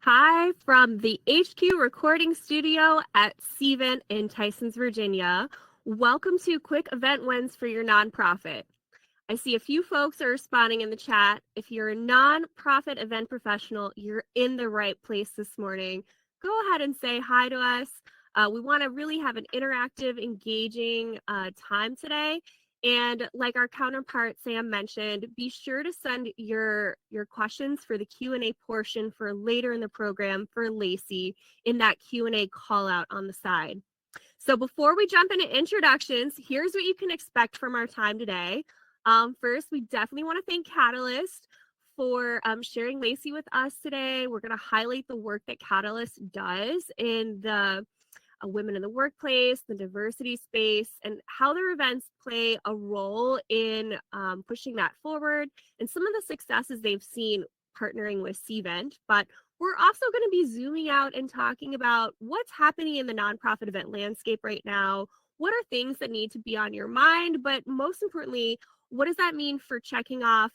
Hi from the HQ recording studio at Cvent in Tysons, Virginia. Welcome to Quick Event Wins for your nonprofit. I see a few folks are responding in the chat. If you're a nonprofit event professional, you're in the right place this morning. Go ahead and say hi to us. We want to really have an interactive, engaging time today. And like our counterpart Sam mentioned, be sure to send your questions for the Q&A portion for later in the program for Lacey in that Q&A call out on the side. So before we jump into introductions, here's what you can expect from our time today. First, we definitely want to thank Catalyst for sharing Lacey with us today. We're going to highlight the work that Catalyst does in the women in the workplace, the diversity space, and how their events play a role in pushing that forward and some of the successes they've seen partnering with Cvent. But we're also going to be zooming out and talking about what's happening in the nonprofit event landscape right now. What are things that need to be on your mind? But most importantly, what does that mean for checking off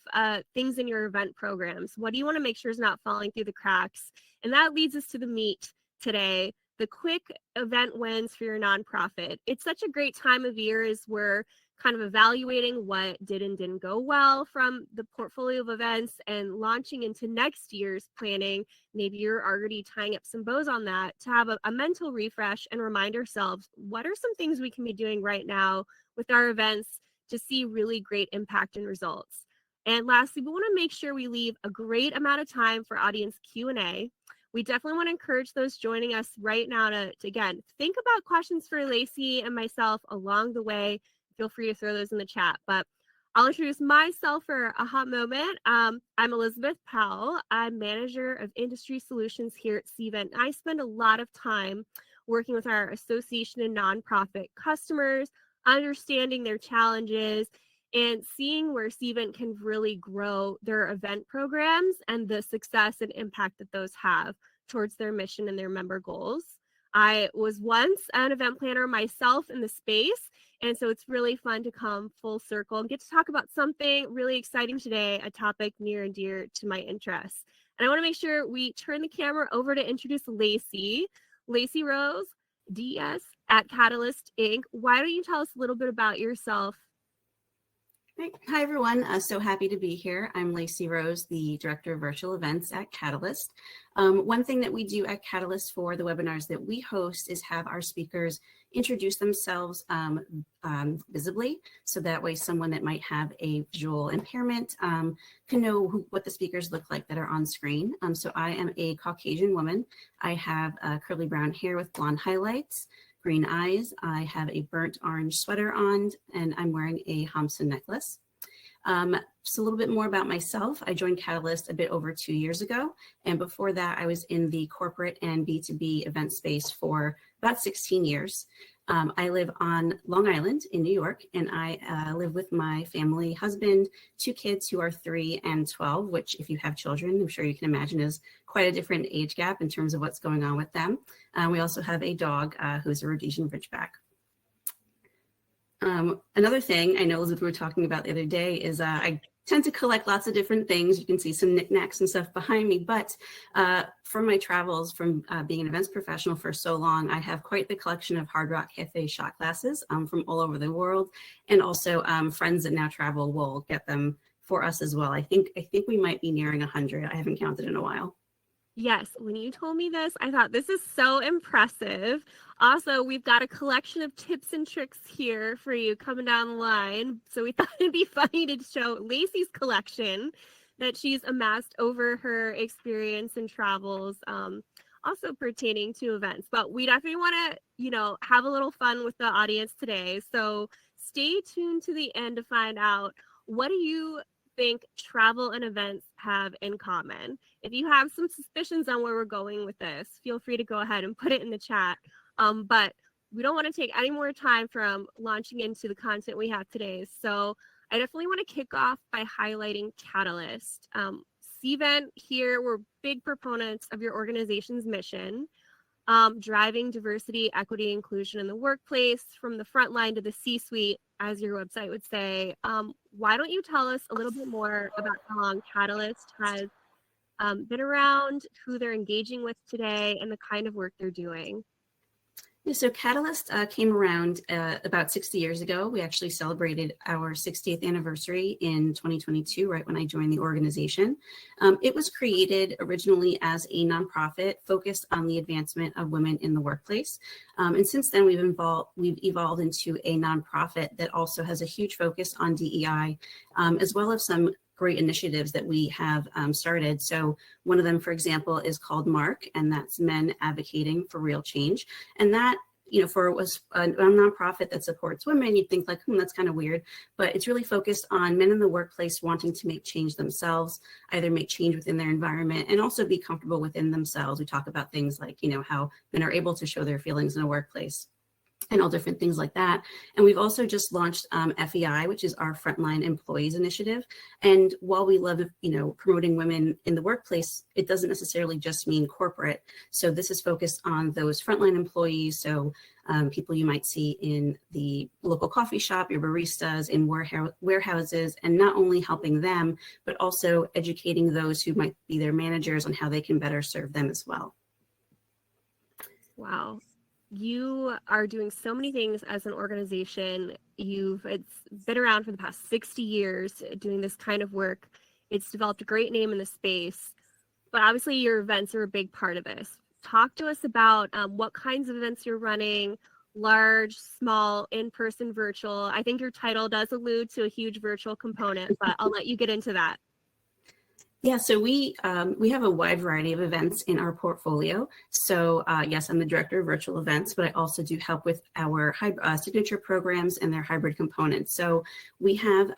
things in your event programs? What do you want to make sure is not falling through the cracks? And that leads us to the meat today, the quick event wins for your nonprofit. It's such a great time of year as we're kind of evaluating what did and didn't go well from the portfolio of events and launching into next year's planning. Maybe you're already tying up some bows on that to have a mental refresh and remind ourselves, what are some things we can be doing right now with our events to see really great impact and results? And lastly, we want to make sure we leave a great amount of time for audience Q&A. We definitely want to encourage those joining us right now to again, think about questions for Lacey and myself along the way. Feel free to throw those in the chat. But I'll introduce myself for a hot moment. I'm Elizabeth Powell. I'm Manager of Industry Solutions here at Cvent. I spend a lot of time working with our association and nonprofit customers, understanding their challenges, and seeing where Cvent can really grow their event programs and the success and impact that those have towards their mission and their member goals. I was once an event planner myself in the space, and so it's really fun to come full circle and get to talk about something really exciting today, a topic near and dear to my interests. And I want to make sure we turn the camera over to introduce Lacey. Lacey Rose, DS at Catalyst Inc. Why don't you tell us a little bit about yourself? Hi, everyone. So happy to be here. I'm Lacey Rose, the Director of Virtual Events at Catalyst. One thing that we do at Catalyst for the webinars that we host is have our speakers introduce themselves visibly, so that way someone that might have a visual impairment can know what the speakers look like that are on screen. So I am a Caucasian woman. I have curly brown hair with blonde highlights, green eyes. I have a burnt orange sweater on, and I'm wearing a Hamsa necklace. Just a little bit more about myself. I joined Catalyst a bit over 2 years ago. And before that, I was in the corporate and B2B event space for about 16 years. I live on Long Island in New York, and I live with my family, husband, 2 kids who are 3 and 12, which if you have children, I'm sure you can imagine is quite a different age gap in terms of what's going on with them. We also have a dog who's a Rhodesian Ridgeback. Another thing I know Elizabeth we were talking about the other day is I tend to collect lots of different things. You can see some knickknacks and stuff behind me, but from my travels from being an events professional for so long, I have quite the collection of Hard Rock Cafe shot glasses from all over the world, and also friends that now travel will get them for us as well. I think we might be nearing 100. I haven't counted in a while. Yes, when you told me this, I thought this is so impressive. Also, we've got a collection of tips and tricks here for you coming down the line. So we thought it'd be funny to show Lacey's collection that she's amassed over her experience and travels, also pertaining to events. But we definitely want to, have a little fun with the audience today. So stay tuned to the end to find out, what do you think travel and events have in common? If you have some suspicions on where we're going with this, feel free to go ahead and put it in the chat. But we don't want to take any more time from launching into the content we have today. So I definitely want to kick off by highlighting Catalyst. Cvent here, we're big proponents of your organization's mission, driving diversity, equity, inclusion in the workplace from the front line to the C-suite, as your website would say. Why don't you tell us a little bit more about how long Catalyst has been around, who they're engaging with today, and the kind of work they're doing? Yeah, so Catalyst came around about 60 years ago. We actually celebrated our 60th anniversary in 2022, right when I joined the organization. It was created originally as a nonprofit focused on the advancement of women in the workplace. And since then, we've evolved into a nonprofit that also has a huge focus on DEI, as well as some great initiatives that we have started. So one of them, for example, is called MARC, and that's Men Advocating for Real Change. And that, for a nonprofit that supports women, you'd think like, that's kind of weird, but it's really focused on men in the workplace wanting to make change themselves, either make change within their environment and also be comfortable within themselves. We talk about things like, how men are able to show their feelings in a workplace and all different things like that. And we've also just launched FEI, which is our Frontline Employees Initiative. And while we love, promoting women in the workplace, it doesn't necessarily just mean corporate. So this is focused on those frontline employees. So people you might see in the local coffee shop, your baristas, in warehouses, and not only helping them, but also educating those who might be their managers on how they can better serve them as well. Wow. You are doing so many things as an organization. It's been around for the past 60 years doing this kind of work. It's developed a great name in the space, but obviously your events are a big part of this. Talk to us about what kinds of events you're running, large, small, in-person, virtual. I think your title does allude to a huge virtual component, but I'll let you get into that. Yeah, so we have a wide variety of events in our portfolio. So yes, I'm the director of virtual events, but I also do help with our signature programs and their hybrid components. So we have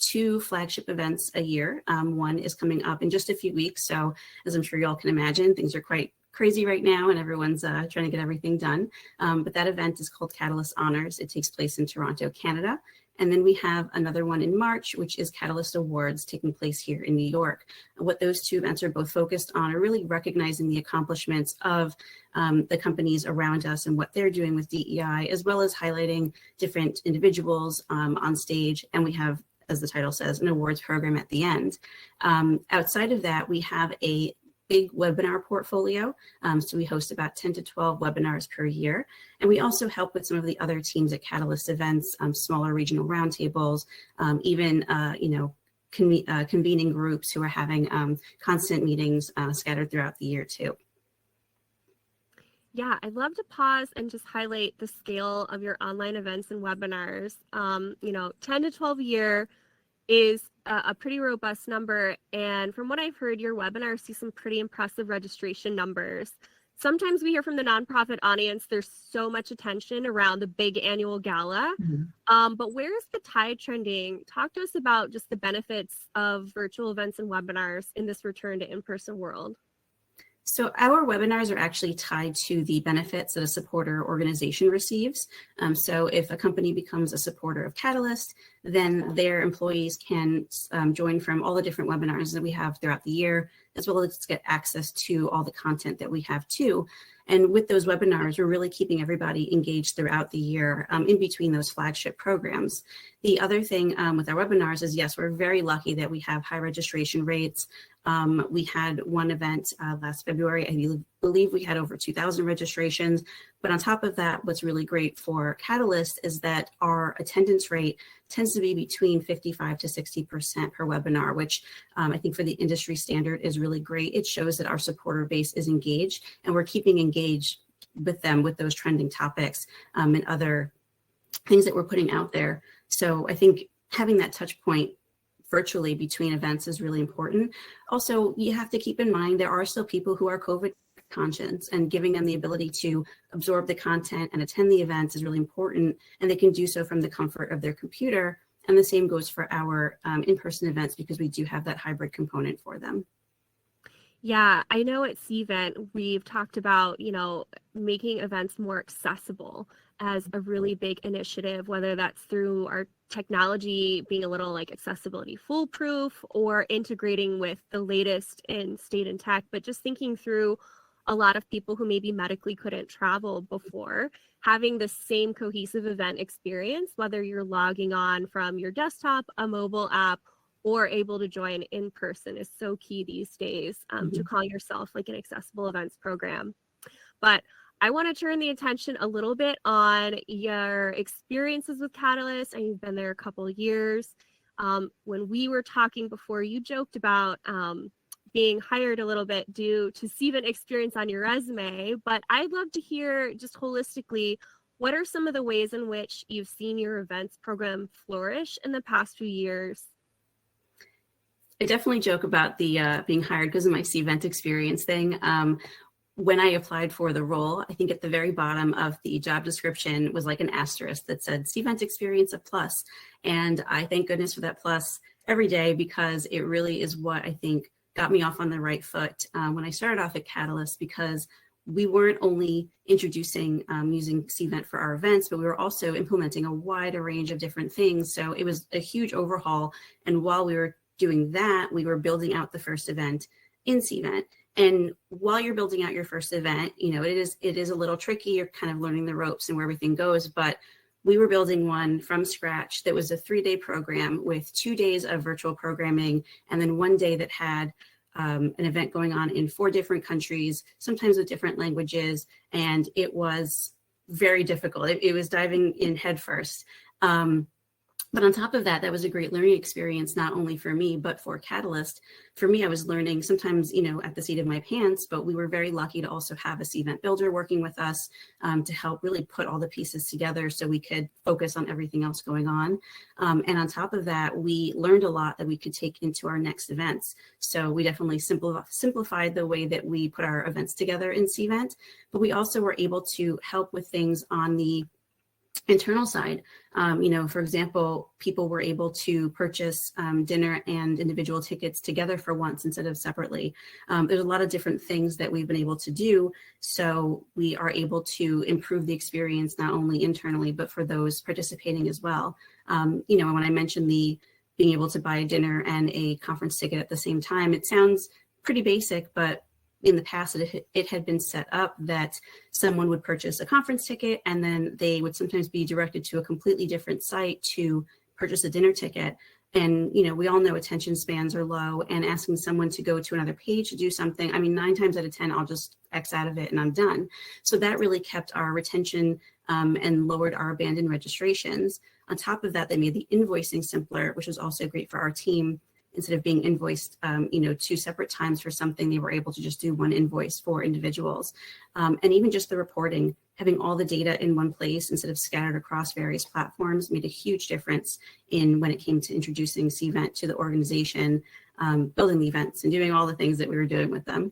2 flagship events a year. One is coming up in just a few weeks. So as I'm sure you all can imagine, things are quite crazy right now and everyone's trying to get everything done. But that event is called Catalyst Honors. It takes place in Toronto, Canada. And then we have another one in March, which is Catalyst Awards taking place here in New York. What those 2 events are both focused on are really recognizing the accomplishments of the companies around us and what they're doing with DEI, as well as highlighting different individuals on stage. And we have, as the title says, an awards program at the end. Outside of that, we have a big webinar portfolio. So we host about 10 to 12 webinars per year. And we also help with some of the other teams at Catalyst events, smaller regional roundtables, even, convening groups who are having constant meetings scattered throughout the year too. Yeah, I'd love to pause and just highlight the scale of your online events and webinars. 10 to 12 a year is a pretty robust number. And from what I've heard, your webinars see some pretty impressive registration numbers. Sometimes we hear from the nonprofit audience, there's so much attention around the big annual gala. But where is the tide trending? Talk to us about just the benefits of virtual events and webinars in this return to in-person world. So our webinars are actually tied to the benefits that a supporter organization receives. So if a company becomes a supporter of Catalyst, then their employees can join from all the different webinars that we have throughout the year, as well as get access to all the content that we have too. And with those webinars, we're really keeping everybody engaged throughout the year in between those flagship programs. The other thing with our webinars is, yes, we're very lucky that we have high registration rates. We had one event last February. I believe we had over 2,000 registrations. But on top of that, what's really great for Catalyst is that our attendance rate tends to be between 55 to 60% per webinar, which I think for the industry standard is really great. It shows that our supporter base is engaged and we're keeping engaged with them with those trending topics and other things that we're putting out there. So I think having that touch point virtually between events is really important. Also, you have to keep in mind there are still people who are COVID conscious, and giving them the ability to absorb the content and attend the events is really important, and they can do so from the comfort of their computer. And the same goes for our in-person events, because we do have that hybrid component for them. Yeah, I know at Cvent we've talked about, making events more accessible as a really big initiative, whether that's through our technology being a little like accessibility foolproof or integrating with the latest in state and tech, but just thinking through a lot of people who maybe medically couldn't travel before, having the same cohesive event experience, whether you're logging on from your desktop, a mobile app, or able to join in person is so key these days, to call yourself like an accessible events program. But I want to turn the attention a little bit on your experiences with Catalyst, and you've been there a couple of years. When we were talking before, you joked about being hired a little bit due to Cvent experience on your resume, but I'd love to hear just holistically, what are some of the ways in which you've seen your events program flourish in the past few years? I definitely joke about the being hired because of my Cvent experience thing. When I applied for the role, I think at the very bottom of the job description was like an asterisk that said Cvent experience a plus. And I thank goodness for that plus every day, because it really is what I think got me off on the right foot when I started off at Catalyst, because we weren't only introducing using Cvent for our events, but we were also implementing a wide range of different things. So it was a huge overhaul. And while we were doing that, we were building out the first event in Cvent. And while you're building out your first event, you know, it is a little tricky. You're kind of learning the ropes and where everything goes. But we were building one from scratch that was a 3-day program with 2 days of virtual programming, and then 1 day that had an event going on in 4 different countries, sometimes with different languages. And it was very difficult. It was diving in headfirst. But on top of that, that was a great learning experience, not only for me, but for Catalyst. For me, I was learning sometimes, you know, at the seat of my pants, but we were very lucky to also have a Cvent builder working with us to help really put all the pieces together so we could focus on everything else going on. And on top of that, we learned a lot that we could take into our next events. So we definitely simplified the way that we put our events together in Cvent, but we also were able to help with things on the internal side. You know, for example, people were able to purchase dinner and individual tickets together for once instead of separately. There's a lot of different things that we've been able to do. So we are able to improve the experience, not only internally, but for those participating as well. You know, when I mentioned the being able to buy a dinner and a conference ticket at the same time, it sounds pretty basic, but in the past, it had been set up that someone would purchase a conference ticket and then they would sometimes be directed to a completely different site to purchase a dinner ticket. And, you know, we all know attention spans are low, and asking someone to go to another page to do something, I mean, 9 times out of 10, I'll just X out of it and I'm done. So that really kept our retention and lowered our abandoned registrations. On top of that, they made the invoicing simpler, which was also great for our team. Instead of being invoiced, you know, 2 separate times for something, they were able to just do 1 invoice for individuals. And even just the reporting, having all the data in one place instead of scattered across various platforms made a huge difference in when it came to introducing Cvent to the organization, building the events and doing all the things that we were doing with them.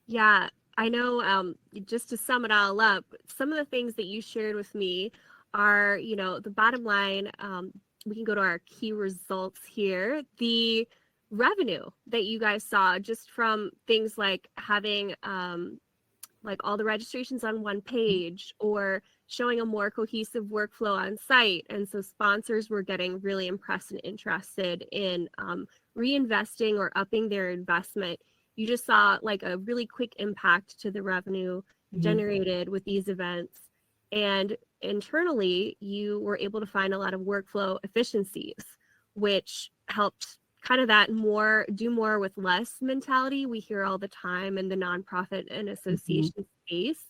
Yeah, I know, just to sum it all up, some of the things that you shared with me are, you know, the bottom line. We can go to our key results here. The revenue that you guys saw just from things like having like all the registrations on one page, or showing a more cohesive workflow on site. And so sponsors were getting really impressed and interested in reinvesting or upping their investment. You just saw like a really quick impact to the revenue generated with these events. And internally, you were able to find a lot of workflow efficiencies, which helped kind of that do more with less mentality we hear all the time in the nonprofit and association space.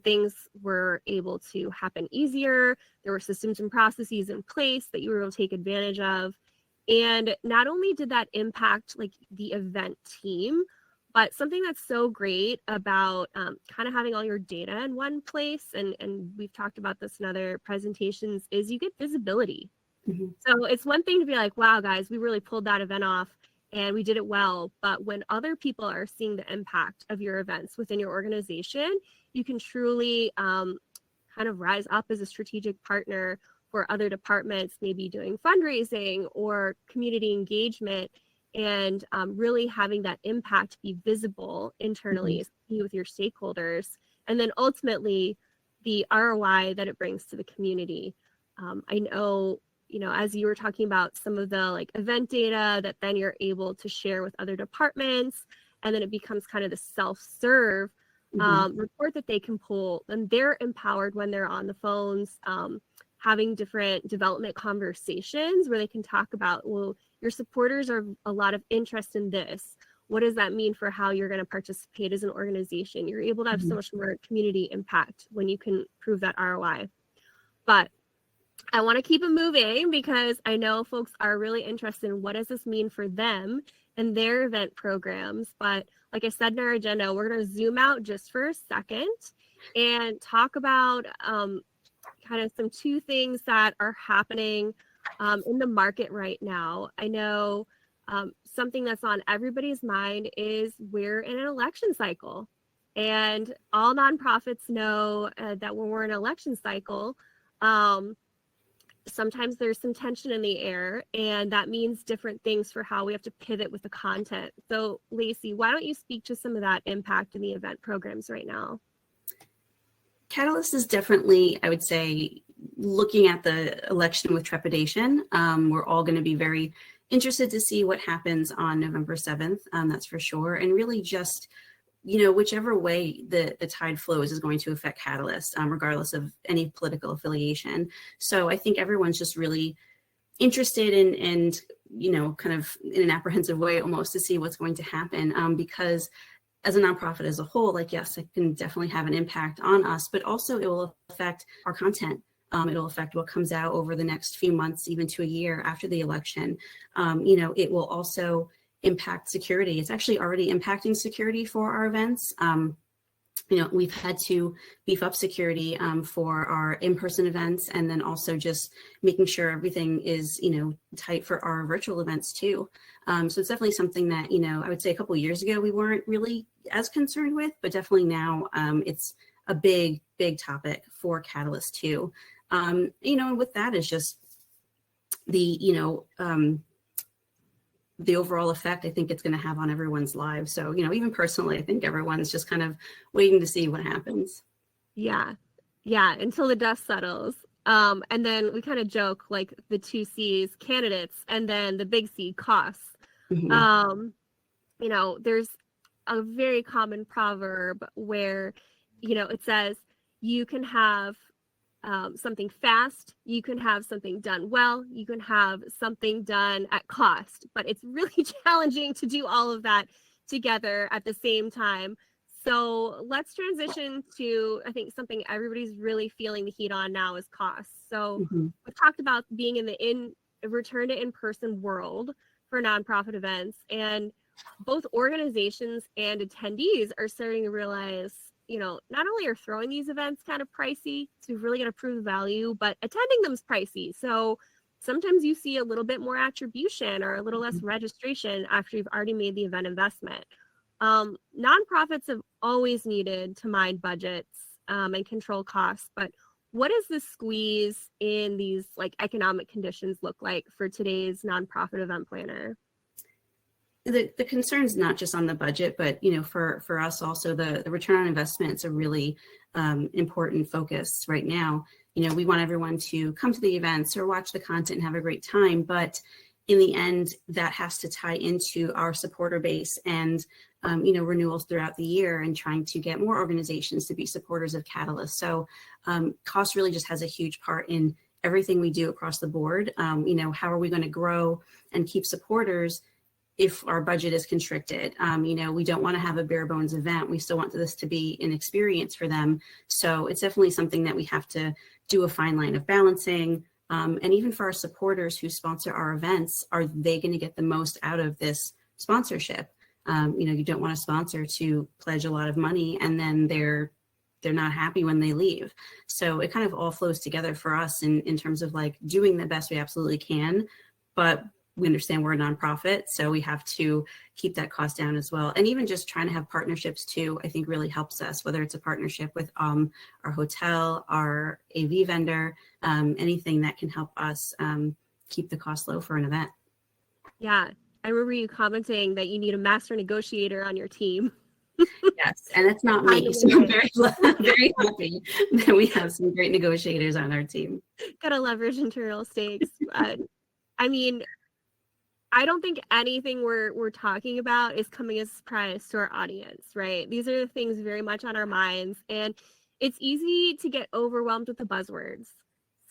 Things were able to happen easier. There were systems and processes in place that you were able to take advantage of. And not only did that impact like the event team, but something that's so great about kind of having all your data in one place, and we've talked about this in other presentations, is you get visibility. So it's one thing to be like, wow, guys, we really pulled that event off and we did it well. But when other people are seeing the impact of your events within your organization, you can truly kind of rise up as a strategic partner for other departments, maybe doing fundraising or community engagement. And really having that impact be visible internally with your stakeholders, and then ultimately the ROI that it brings to the community. I know, you know, as you were talking about some of the like event data that then you're able to share with other departments, and then it becomes kind of the self-serve report that they can pull, and they're empowered when they're on the phones, having different development conversations where they can talk about, well, your supporters are a lot of interest in this. What does that mean for how you're going to participate as an organization? You're able to have so much more community impact when you can prove that ROI. But I want to keep it moving because I know folks are really interested in what does this mean for them and their event programs. But like I said in our agenda, we're going to zoom out just for a second and talk about kind of some two things that are happening in the market right now. I know something that's on everybody's mind is we're in an election cycle, and all nonprofits know that when we're in an election cycle, sometimes there's some tension in the air, and that means different things for how we have to pivot with the content. So Lacey, why don't you speak to some of that impact in the event programs right now? Catalyst is definitely, I would say, looking at the election with trepidation. We're all going to be very interested to see what happens on November 7th, that's for sure. And really just, whichever way the tide flows is going to affect Catalyst, regardless of any political affiliation. So I think everyone's just really interested in kind of in an apprehensive way almost to see what's going to happen, because as a nonprofit as a whole, like, yes, it can definitely have an impact on us, but also it will affect our content. It'll affect what comes out over the next few months, even to a year after the election. It will also impact security. It's actually already impacting security for our events. We've had to beef up security for our in-person events, and then also just making sure everything is, tight for our virtual events too. So it's definitely something that, I would say a couple of years ago, we weren't really as concerned with, but definitely now it's a big, big topic for Catalyst too. And with that is just the overall effect I think it's going to have on everyone's lives. So, even personally, I think everyone's just kind of waiting to see what happens. Yeah, until the dust settles. And then we kind of joke like the two C's, candidates, and then the big C, costs. There's a very common proverb where, it says you can have something fast, you can have something done well, you can have something done at cost, but it's really challenging to do all of that together at the same time. So let's transition to, I think, something everybody's really feeling the heat on now is costs. So we've talked about being in the return to in-person world for nonprofit events, and both organizations and attendees are starting to realize, not only are throwing these events kind of pricey, so we've really got to prove the value, but attending them's pricey. So sometimes you see a little bit more attribution or a little less registration after you've already made the event investment. Nonprofits have always needed to mind budgets and control costs, but what does the squeeze in these economic conditions look like for today's nonprofit event planner? The concern's not just on the budget, but for us also the return on investment is a really important focus right now. We want everyone to come to the events or watch the content and have a great time, but in the end, that has to tie into our supporter base and renewals throughout the year and trying to get more organizations to be supporters of Catalyst. So cost really just has a huge part in everything we do across the board. How are we going to grow and keep supporters if our budget is constricted? We don't want to have a bare bones event. We still want this to be an experience for them. So it's definitely something that we have to do a fine line of balancing. And even for our supporters who sponsor our events, are they going to get the most out of this sponsorship? You don't want a sponsor to pledge a lot of money and then they're not happy when they leave. So it kind of all flows together for us in terms of doing the best we absolutely can, but we understand we're a nonprofit, so we have to keep that cost down as well. And even just trying to have partnerships too, I think really helps us, whether it's a partnership with our hotel, our AV vendor, anything that can help us keep the cost low for an event. Yeah. I remember you commenting that you need a master negotiator on your team. Yes, and it's not me, so I'm very, very happy that we have some great negotiators on our team. Gotta leverage internal stakes. I don't think anything we're talking about is coming as a surprise to our audience, right? These are the things very much on our minds, and it's easy to get overwhelmed with the buzzwords.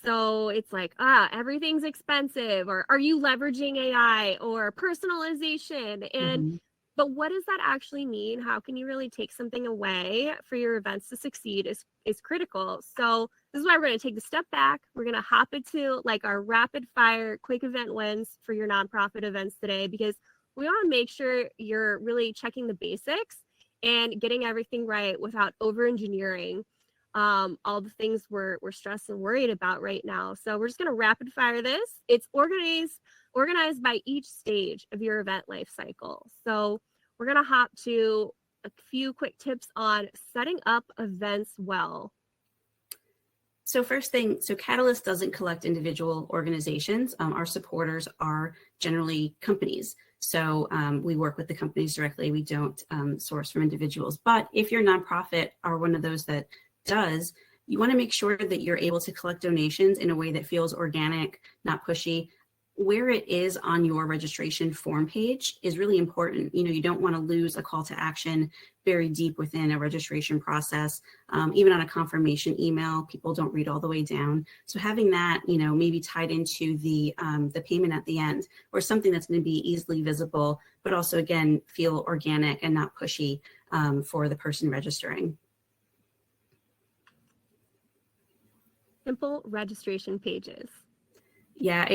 So it's like, everything's expensive, or are you leveraging AI or personalization? And Mhm. but what does that actually mean? How can you really take something away for your events to succeed is critical. So this is why we're going to take the step back. We're going to hop into like our rapid fire quick event wins for your nonprofit events today, because we want to make sure you're really checking the basics and getting everything right without over engineering all the things we're stressed and worried about right now. So we're just going to rapid fire this. It's organized by each stage of your event life cycle. So we're going to hop to a few quick tips on setting up events well. So first thing, so Catalyst doesn't collect individual organizations. Our supporters are generally companies. So we work with the companies directly. We don't source from individuals. But if your nonprofit are one of those that does, you want to make sure that you're able to collect donations in a way that feels organic, not pushy. Where it is on your registration form page is really important. You don't want to lose a call to action very deep within a registration process. Even on a confirmation email, people don't read all the way down. So having that, maybe tied into the payment at the end, or something that's going to be easily visible, but also again feel organic and not pushy for the person registering. Simple registration pages. Yeah,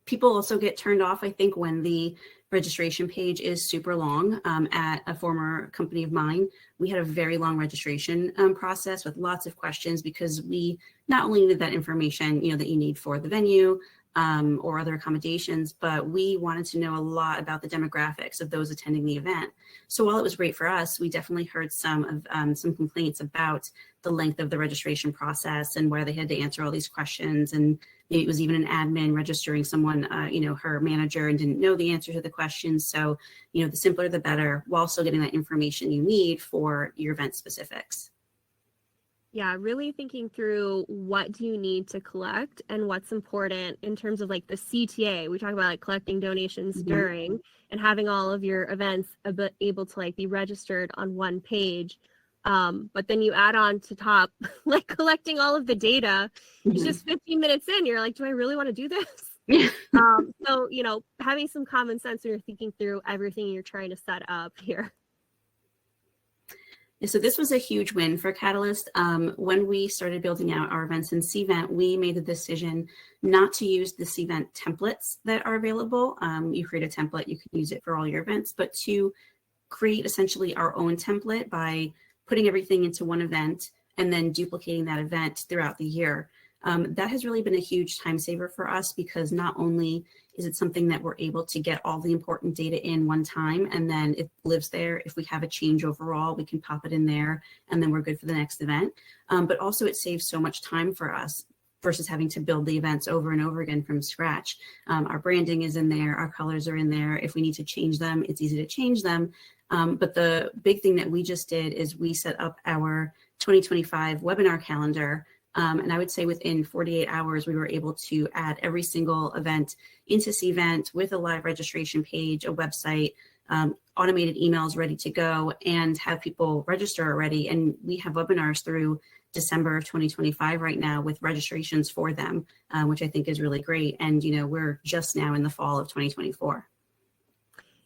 people also get turned off, I think, when the registration page is super long. At a former company of mine, we had a very long registration process with lots of questions, because we not only needed that information, that you need for the venue or other accommodations, but we wanted to know a lot about the demographics of those attending the event. So while it was great for us, we definitely heard some complaints about the length of the registration process and where they had to answer all these questions. And it was even an admin registering someone, her manager, and didn't know the answer to the questions. So, the simpler the better, while still getting that information you need for your event specifics. Yeah, really thinking through what do you need to collect and what's important in terms of like the CTA. We talk about like collecting donations during, and having all of your events able to like be registered on one page. But then you add on to top, like collecting all of the data. It's just 15 minutes in, you're like, do I really want to do this? So, having some common sense when you're thinking through everything you're trying to set up here. So this was a huge win for Catalyst. When we started building out our events in Cvent, we made the decision not to use the Cvent templates that are available. You create a template, you can use it for all your events, but to create essentially our own template by putting everything into one event and then duplicating that event throughout the year. That has really been a huge time saver for us, because not only is it something that we're able to get all the important data in one time and then it lives there. If we have a change overall, we can pop it in there and then we're good for the next event. But also it saves so much time for us versus having to build the events over and over again from scratch. Our branding is in there, our colors are in there. If we need to change them, it's easy to change them. But the big thing that we just did is we set up our 2025 webinar calendar. And I would say within 48 hours, we were able to add every single event into Cvent with a live registration page, a website, automated emails ready to go, and have people register already. And we have webinars through December of 2025 right now with registrations for them, which I think is really great. And, we're just now in the fall of 2024.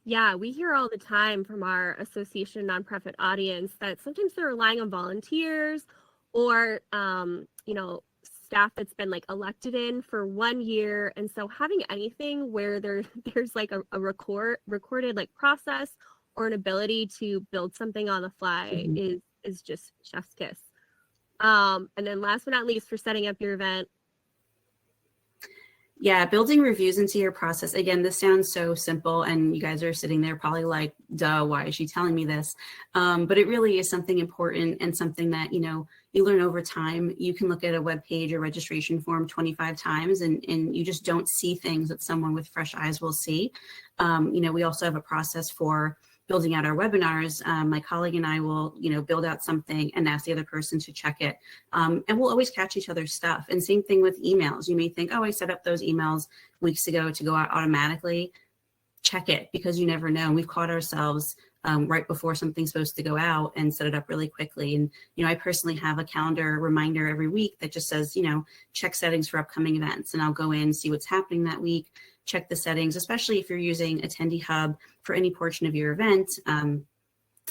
Yeah, we hear all the time from our association nonprofit audience that sometimes they're relying on volunteers or, staff that's been like elected in for 1 year. And so having anything where there's like a recorded like process or an ability to build something on the fly is just chef's kiss. And then last but not least, for setting up your event. Yeah, building reviews into your process. Again, this sounds so simple and you guys are sitting there probably like, duh, why is she telling me this? But it really is something important and something that, you learn over time. You can look at a web page or registration form 25 times and you just don't see things that someone with fresh eyes will see. We also have a process for building out our webinars. My colleague and I will, build out something and ask the other person to check it. And we'll always catch each other's stuff. And same thing with emails. You may think, oh, I set up those emails weeks ago to go out automatically. check it, because you never know. We've caught ourselves right before something's supposed to go out and set it up really quickly. And, I personally have a calendar reminder every week that just says, check settings for upcoming events. And I'll go in, see what's happening that week, check the settings, especially if you're using Attendee Hub for any portion of your event.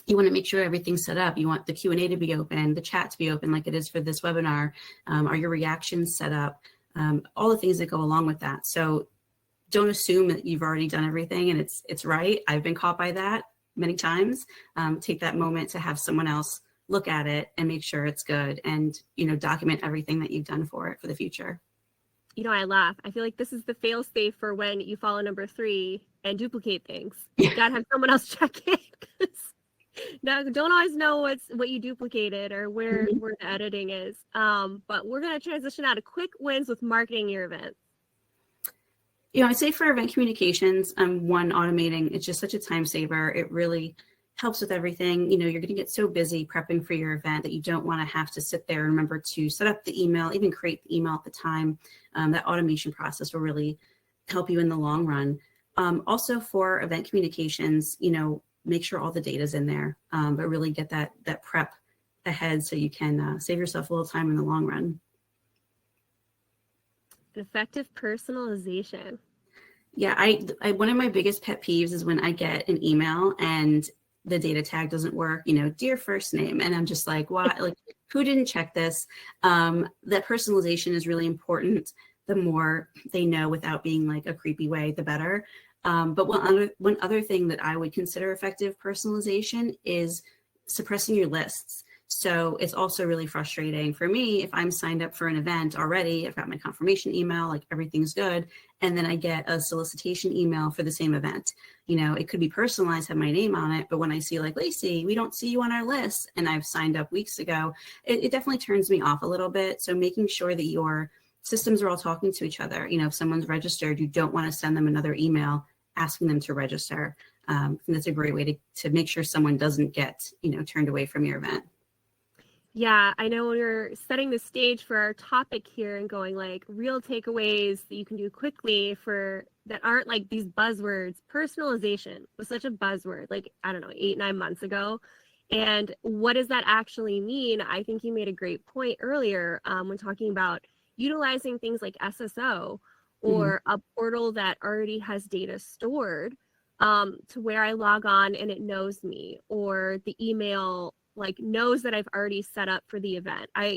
You want to make sure everything's set up. You want the Q&A to be open, the chat to be open like it is for this webinar. Are your reactions set up? All the things that go along with that. So don't assume that you've already done everything and it's right. I've been caught by that many times. Take that moment to have someone else look at it and make sure it's good, and document everything that you've done for it for the future. I laugh. I feel like this is the fail safe for when you follow number 3 and duplicate things. You gotta have someone else check it. Now, don't always know what you duplicated or where the editing is. But we're gonna transition out to quick wins with marketing your event. I'd say for event communications, one, automating, it's just such a time saver. It really helps with everything. You're going to get so busy prepping for your event that you don't want to have to sit there and remember to set up the email, even create the email at the time. That automation process will really help you in the long run. Also for event communications, make sure all the data's in there, but really get that prep ahead so you can save yourself a little time in the long run. Effective personalization. Yeah, I one of my biggest pet peeves is when I get an email and the data tag doesn't work, dear first name. And I'm just like, why? Like, who didn't check this? That personalization is really important. The more they know without being like a creepy way, the better. But one other thing that I would consider effective personalization is suppressing your lists. So it's also really frustrating for me if I'm signed up for an event already, I've got my confirmation email, like everything's good, and then I get a solicitation email for the same event. It could be personalized, have my name on it, but when I see like, Lacey, we don't see you on our list, and I've signed up weeks ago, it definitely turns me off a little bit. So making sure that your systems are all talking to each other. If someone's registered, you don't want to send them another email asking them to register. And that's a great way to make sure someone doesn't get, turned away from your event. Yeah, I know when we're setting the stage for our topic here and going like real takeaways that you can do quickly that aren't like these buzzwords. Personalization was such a buzzword, like, I don't know, 8-9 months ago. And what does that actually mean? I think you made a great point earlier when talking about utilizing things like SSO or a portal that already has data stored to where I log on and it knows me, or the email like knows that I've already set up for the event. I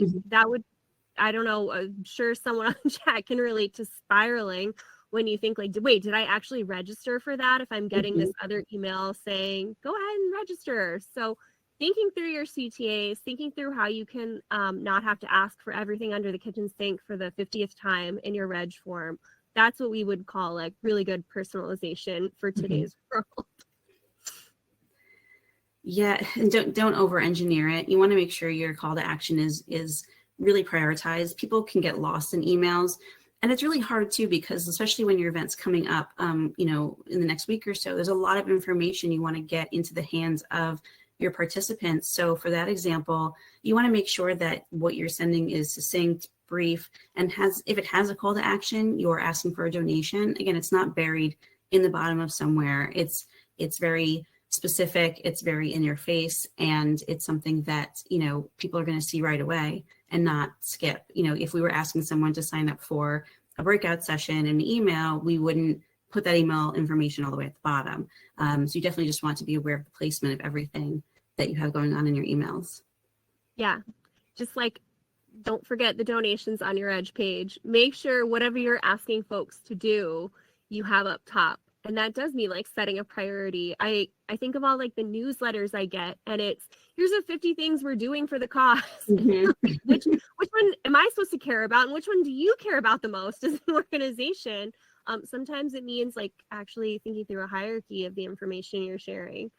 don't know, I'm sure someone on chat can relate to spiraling when you think like, wait, did I actually register for that if I'm getting this other email saying, go ahead and register? So thinking through your CTAs, thinking through how you can not have to ask for everything under the kitchen sink for the 50th time in your reg form. That's what we would call like really good personalization for today's world. Yeah, and don't over-engineer it. You want to make sure your call to action is really prioritized. People can get lost in emails, and it's really hard too, because especially when your event's coming up, in the next week or so, there's a lot of information you want to get into the hands of your participants. So for that example, you want to make sure that what you're sending is succinct, brief, and if it has a call to action, you're asking for a donation. Again, it's not buried in the bottom of somewhere. It's very specific, it's very in your face, and it's something that people are going to see right away and not skip. If we were asking someone to sign up for a breakout session in an email, we wouldn't put that email information all the way at the bottom. So you definitely just want to be aware of the placement of everything that you have going on in your emails. Yeah, just like don't forget the donations on your Edge page. Make sure whatever you're asking folks to do, you have up top. And that does mean like setting a priority. I think of all like the newsletters I get, and it's here's the 50 things we're doing for the cause. which one am I supposed to care about, and which one do you care about the most as an organization? Sometimes it means like actually thinking through a hierarchy of the information you're sharing.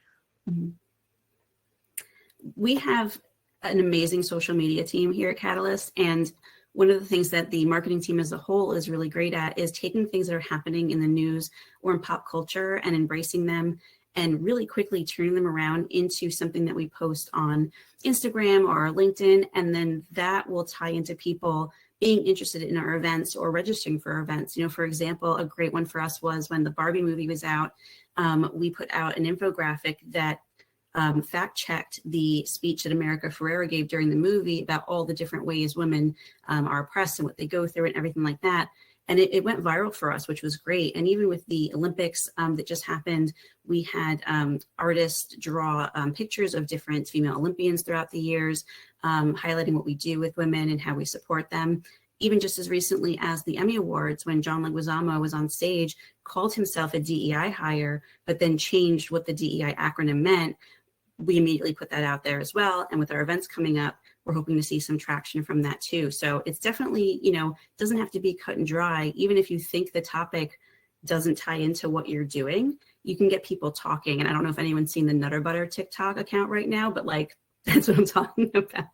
We have an amazing social media team here at Catalyst, and one of the things that the marketing team as a whole is really great at is taking things that are happening in the news or in pop culture and embracing them and really quickly turning them around into something that we post on Instagram or LinkedIn. And then that will tie into people being interested in our events or registering for our events. For example, a great one for us was when the Barbie movie was out, we put out an infographic that fact checked the speech that America Ferrera gave during the movie about all the different ways women are oppressed and what they go through and everything like that. And it went viral for us, which was great. And even with the Olympics that just happened, we had artists draw pictures of different female Olympians throughout the years, highlighting what we do with women and how we support them. Even just as recently as the Emmy Awards, when John Leguizamo was on stage, called himself a DEI hire, but then changed what the DEI acronym meant, we immediately put that out there as well. And with our events coming up, we're hoping to see some traction from that too. So it's definitely, doesn't have to be cut and dry. Even if you think the topic doesn't tie into what you're doing, you can get people talking. And I don't know if anyone's seen the Nutter Butter TikTok account right now, but that's what I'm talking about.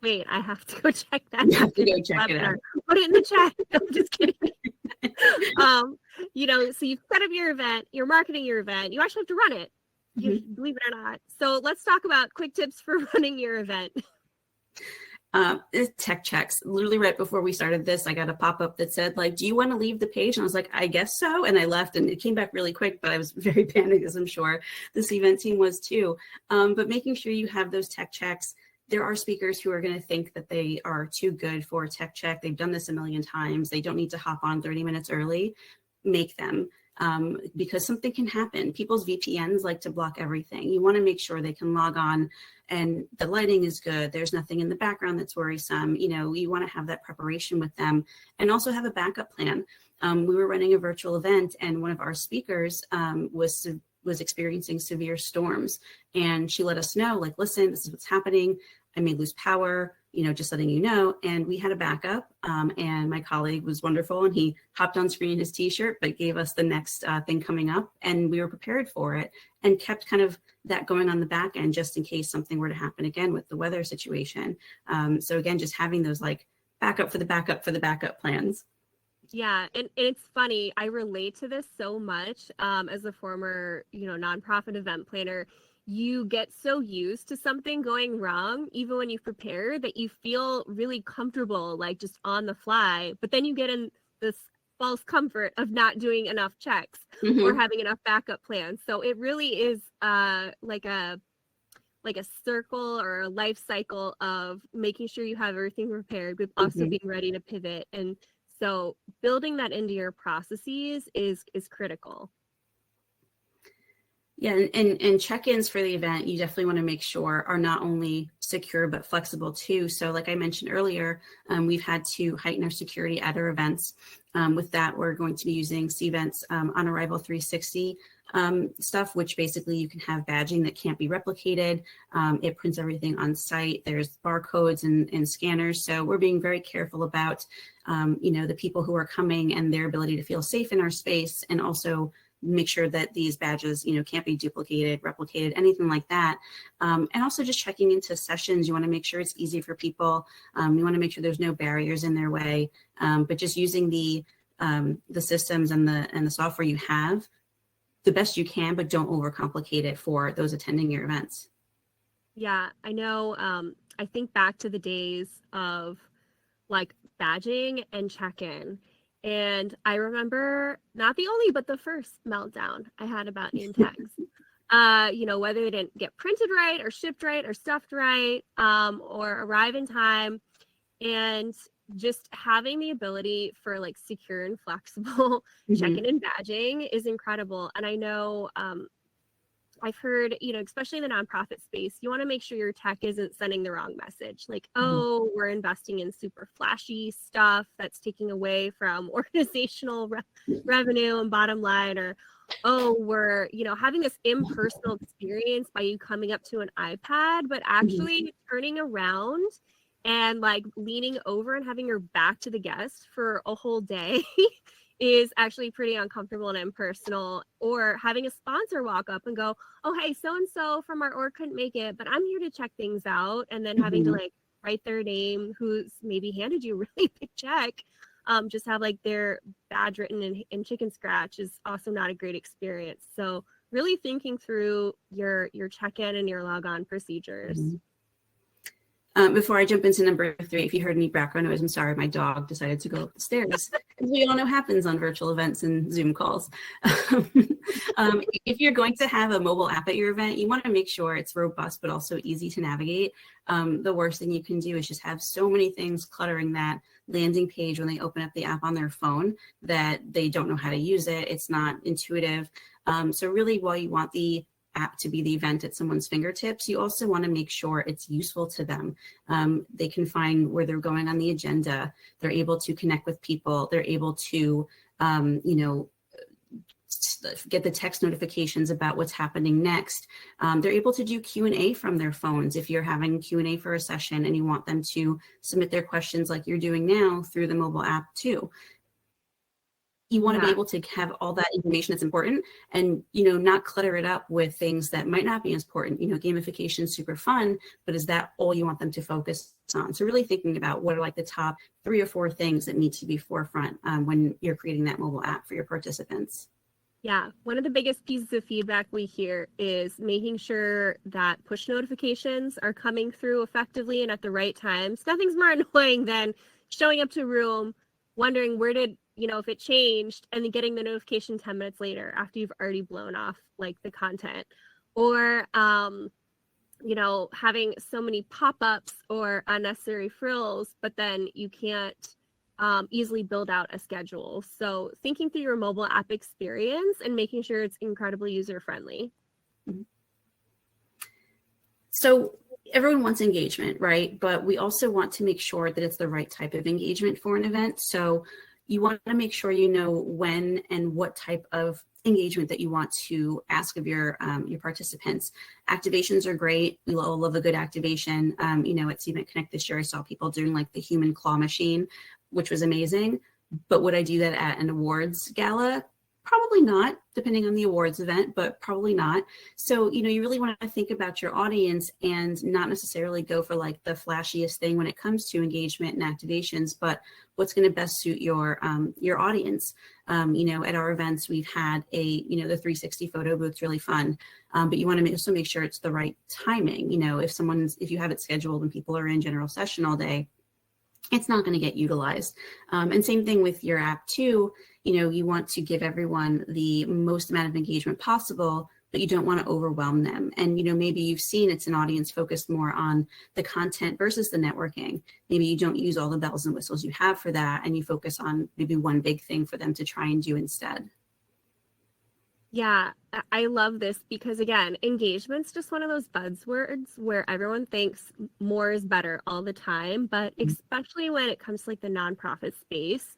Wait, I have to go check that. You have to go check it out. Put it in the chat. I'm just kidding. So you've set up your event, you're marketing your event, you actually have to run it. Believe it or not. So let's talk about quick tips for running your event. Tech checks. Literally right before we started this, I got a pop-up that said, do you want to leave the page? And I was like, I guess so. And I left, and it came back really quick, but I was very panicked, as I'm sure this event team was too. But making sure you have those tech checks. There are speakers who are going to think that they are too good for a tech check. They've done this a million times. They don't need to hop on 30 minutes early. Make them. Because something can happen. People's VPNs like to block everything. You want to make sure they can log on and the lighting is good. There's nothing in the background that's worrisome. You want to have that preparation with them and also have a backup plan. We were running a virtual event and one of our speakers was experiencing severe storms, and she let us know, listen, this is what's happening. I may lose power, just letting you know. And we had a backup, and my colleague was wonderful, and he hopped on screen in his t-shirt, but gave us the next thing coming up, and we were prepared for it and kept kind of that going on the back end just in case something were to happen again with the weather situation. So again, just having those backup for the backup plans. Yeah, and it's funny. I relate to this so much as a former, nonprofit event planner. You get so used to something going wrong, even when you prepare, that you feel really comfortable, just on the fly. But then you get in this false comfort of not doing enough checks or having enough backup plans. So it really is like a circle or a life cycle of making sure you have everything prepared, but also being ready to pivot. And so building that into your processes is critical. Yeah, and check-ins for the event, you definitely want to make sure are not only secure, but flexible too. So like I mentioned earlier, we've had to heighten our security at our events. With that, we're going to be using Cvent's On Arrival 360 stuff, which basically you can have badging that can't be replicated. It prints everything on site. There's barcodes and scanners. So we're being very careful about, the people who are coming and their ability to feel safe in our space, and also make sure that these badges, can't be duplicated, replicated, anything like that. And also just checking into sessions. You want to make sure it's easy for people. You want to make sure there's no barriers in their way, but just using the systems and the software you have the best you can, but don't overcomplicate it for those attending your events. Yeah, I know. I think back to the days of badging and check-in. And I remember not the only, but the first meltdown I had about name tags. Whether they didn't get printed right or shipped right or stuffed right, or arrive in time. And just having the ability for secure and flexible check-in and badging is incredible. And I know I've heard, especially in the nonprofit space, you want to make sure your tech isn't sending the wrong message. Oh, we're investing in super flashy stuff that's taking away from organizational revenue and bottom line, or, oh, we're, having this impersonal experience by you coming up to an iPad, but actually turning around and leaning over and having your back to the guest for a whole day is actually pretty uncomfortable and impersonal. Or having a sponsor walk up and go, oh, hey, so-and-so from our org couldn't make it, but I'm here to check things out. And then having to write their name, who's maybe handed you a really big check, just have their badge written in chicken scratch is also not a great experience. So really thinking through your check-in and your log-on procedures. Before I jump into number 3, if you heard any background noise, I'm sorry, my dog decided to go up the stairs, as we all know happens on virtual events and Zoom calls. If you're going to have a mobile app at your event, you want to make sure it's robust but also easy to navigate. The worst thing you can do is just have so many things cluttering that landing page when they open up the app on their phone that they don't know how to use it. It's not intuitive. So really, while you want the app to be the event at someone's fingertips, you also want to make sure it's useful to them. They can find where they're going on the agenda. They're able to connect with people. They're able to, get the text notifications about what's happening next. They're able to do Q&A from their phones. If you're having Q&A for a session and you want them to submit their questions like you're doing now through the mobile app too. You want to be able to have all that information that's important and, not clutter it up with things that might not be as important. Gamification is super fun, but is that all you want them to focus on? So really thinking about what are like the top 3 or 4 things that need to be forefront when you're creating that mobile app for your participants. Yeah, one of the biggest pieces of feedback we hear is making sure that push notifications are coming through effectively and at the right times. Nothing's more annoying than showing up to a room, wondering where did, if it changed, and then getting the notification 10 minutes later after you've already blown off like the content. Or, having so many pop-ups or unnecessary frills, but then you can't easily build out a schedule. So thinking through your mobile app experience and making sure it's incredibly user-friendly. So everyone wants engagement, right? But we also want to make sure that it's the right type of engagement for an event. So you want to make sure you know when and what type of engagement that you want to ask of your participants. Activations are great. We all love a good activation. At Cvent Connect this year, I saw people doing like the human claw machine, which was amazing. But would I do that at an awards gala? Probably not, depending on the awards event, but probably not. So, you really want to think about your audience and not necessarily go for like the flashiest thing when it comes to engagement and activations, but what's going to best suit your audience. At our events, we've had the 360 photo booth's really fun, but you want to also make sure it's the right timing. If you have it scheduled and people are in general session all day, it's not going to get utilized. And same thing with your app too. You want to give everyone the most amount of engagement possible, but you don't want to overwhelm them. And, maybe you've seen it's an audience focused more on the content versus the networking. Maybe you don't use all the bells and whistles you have for that, and you focus on maybe one big thing for them to try and do instead. Yeah, I love this because, again, engagement's just one of those buzzwords where everyone thinks more is better all the time, but especially when it comes to like the nonprofit space,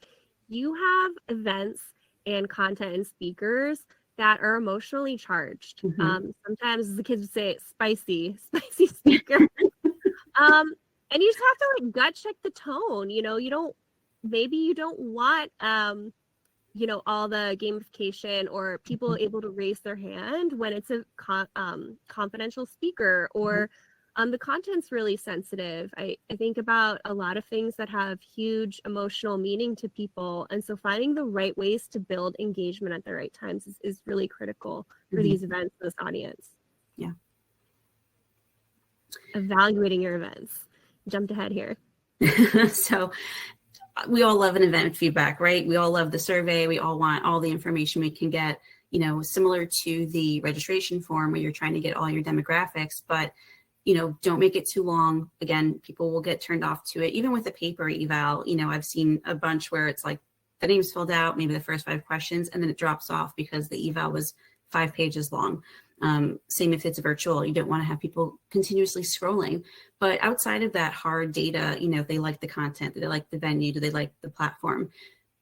you have events and content and speakers that are emotionally charged. Sometimes the kids would say spicy speaker. And you just have to like gut check the tone. You don't want all the gamification or people able to raise their hand when it's a confidential speaker or the content's really sensitive. I think about a lot of things that have huge emotional meaning to people. And so finding the right ways to build engagement at the right times is really critical for these events, this audience. Yeah. Evaluating your events. Jumped ahead here. So we all love an event feedback, right? We all love the survey. We all want all the information we can get, similar to the registration form where you're trying to get all your demographics, but don't make it too long. Again, people will get turned off to it. Even with a paper eval, I've seen a bunch where it's like the name's filled out, maybe the first 5 questions, and then it drops off because the eval was 5 pages long. Same if it's virtual, you don't want to have people continuously scrolling. But outside of that hard data, if they like the content, do they like the venue, do they like the platform?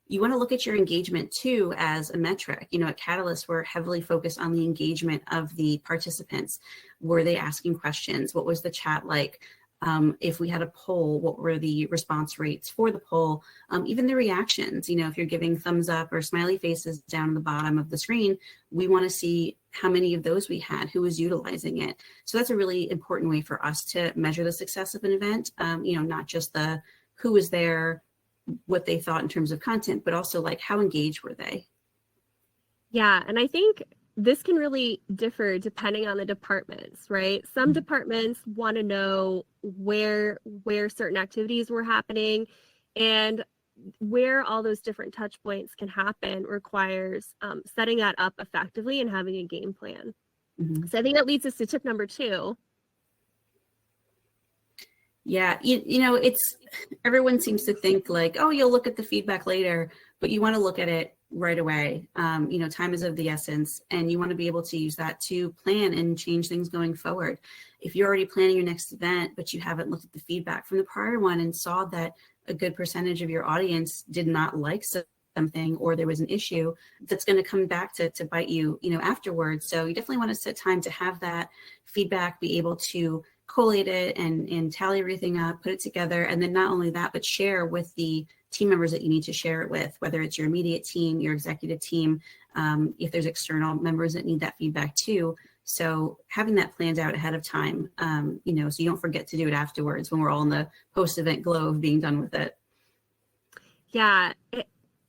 You want to look at your engagement too as a metric. At Catalyst, we're heavily focused on the engagement of the participants. Were they asking questions? What was the chat like? If we had a poll, what were the response rates for the poll? Even the reactions, if you're giving thumbs up or smiley faces down the bottom of the screen, we want to see how many of those we had, who was utilizing it. So that's a really important way for us to measure the success of an event, not just the who was there, what they thought in terms of content, but also like how engaged were they? Yeah, and I think this can really differ depending on the departments, right? Some departments want to know where certain activities were happening, and where all those different touch points can happen requires setting that up effectively and having a game plan. Mhm. So I think that leads us to tip number 2. Yeah, you know, it's everyone seems to think like, oh, you'll look at the feedback later, but you want to look at it right away. You know, time is of the essence, and you want to be able to use that to plan and change things going forward. If you're already planning your next event, but you haven't looked at the feedback from the prior one and saw that a good percentage of your audience did not like something, or there was an issue, that's going to come back to bite you, you know, afterwards. So you definitely want to set time to have that feedback, be able to collate it and tally everything up, put it together, and then not only that, but share with the team members that you need to share it with, whether it's your immediate team, your executive team, if there's external members that need that feedback too. So having that planned out ahead of time, you know, so you don't forget to do it afterwards when we're all in the post-event glow of being done with it. Yeah,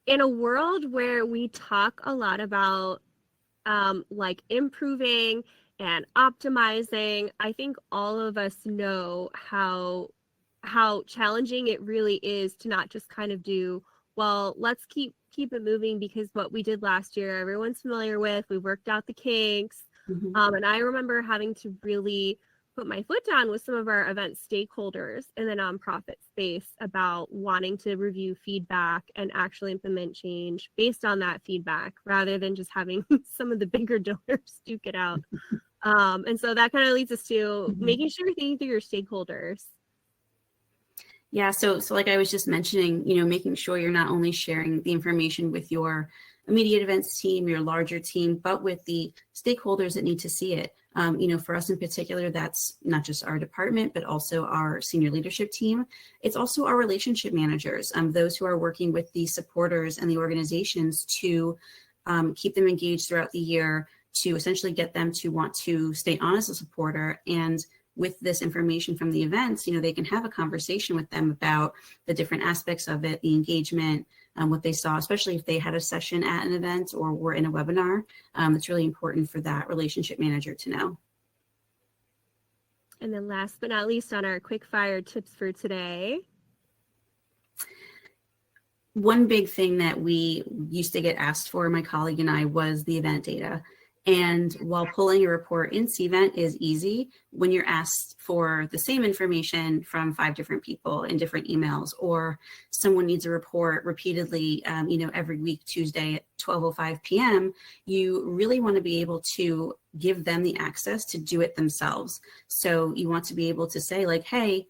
in a world where we talk a lot about like improving and optimizing, I think all of us know how challenging it really is to not just kind of do, well, let's keep it moving because what we did last year everyone's familiar with, we worked out the kinks. Mm-hmm. And I remember having to really put my foot down with some of our event stakeholders in the nonprofit space about wanting to review feedback and actually implement change based on that feedback rather than just having some of the bigger donors duke it out. And so that kind of leads us to making sure you're thinking through your stakeholders. Yeah, so like I was just mentioning, you know, making sure you're not only sharing the information with your immediate events team, your larger team, but with the stakeholders that need to see it. You know, for us in particular, that's not just our department, but also our senior leadership team. It's also our relationship managers, those who are working with the supporters and the organizations to keep them engaged throughout the year, to essentially get them to want to stay on as a supporter. And with this information from the events, you know, they can have a conversation with them about the different aspects of it, the engagement, what they saw, especially if they had a session at an event or were in a webinar. It's really important for that relationship manager to know. And then last but not least on our quick fire tips for today. One big thing that we used to get asked for, my colleague and I, was the event data. And while pulling a report in Cvent is easy, when you're asked for the same information from 5 different people in different emails, or someone needs a report repeatedly, you know, every week, Tuesday at 12:05 p.m., you really want to be able to give them the access to do it themselves. So you want to be able to say like, hey,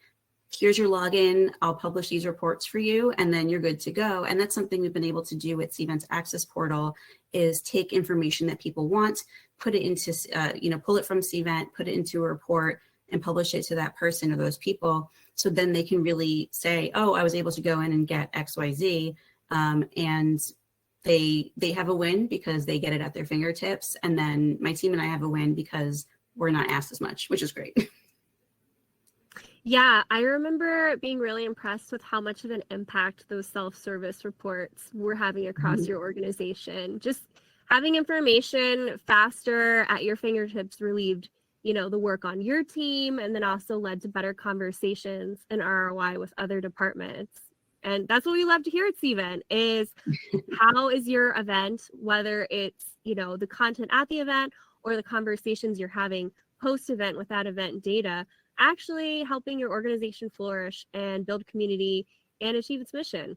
here's your login, I'll publish these reports for you, and then you're good to go. And that's something we've been able to do with Cvent's Access Portal, is take information that people want, put it into, you know, pull it from Cvent, put it into a report, and publish it to that person or those people. So then they can really say, oh, I was able to go in and get XYZ. And they have a win because they get it at their fingertips. And then my team and I have a win because we're not asked as much, which is great. Yeah, I remember being really impressed with how much of an impact those self-service reports were having across your organization. Just having information faster at your fingertips relieved, you know, the work on your team, and then also led to better conversations and ROI with other departments. And that's what we love to hear at Cvent is how is your event, whether it's, you know, the content at the event or the conversations you're having post-event with that event data, actually helping your organization flourish and build community and achieve its mission.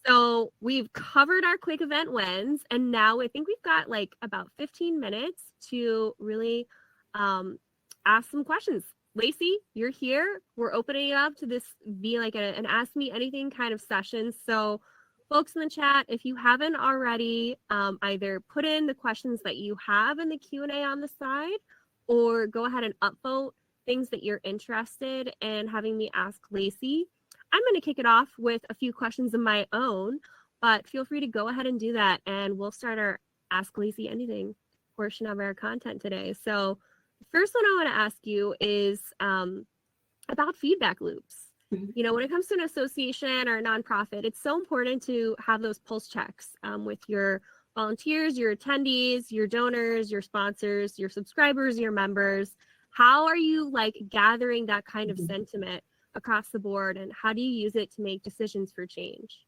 So we've covered our quick event wins, and now I think we've got like about 15 minutes to really ask some questions. Lacey, you're here. We're opening it up to this be like an ask me anything kind of session. So folks in the chat, if you haven't already, either put in the questions that you have in the Q&A on the side, or go ahead and upvote things that you're interested in having me ask Lacey. I'm going to kick it off with a few questions of my own, but feel free to go ahead and do that, and we'll start our Ask Lacey Anything portion of our content today. So the first one I want to ask you is about feedback loops. You know, when it comes to an association or a nonprofit, it's so important to have those pulse checks with your volunteers, your attendees, your donors, your sponsors, your subscribers, your members? How are you like gathering that kind of sentiment across the board, and how do you use it to make decisions for change?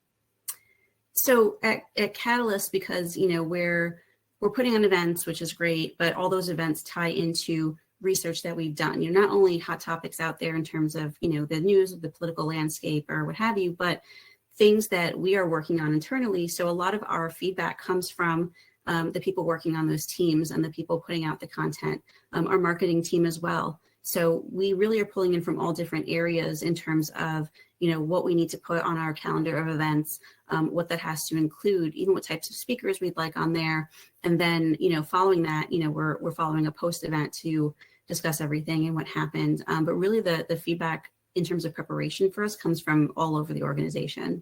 So at Catalyst, because we're putting on events, which is great, but all those events tie into research that we've done. Not only hot topics out there in terms of the news of the political landscape or what have you, but things that we are working on internally. So a lot of our feedback comes from the people working on those teams and the people putting out the content, our marketing team as well. So we really are pulling in from all different areas in terms of what we need to put on our calendar of events, what that has to include, even what types of speakers we'd like on there. And then, following that, we're following a post event to discuss everything and what happened. But really the feedback in terms of preparation for us comes from all over the organization.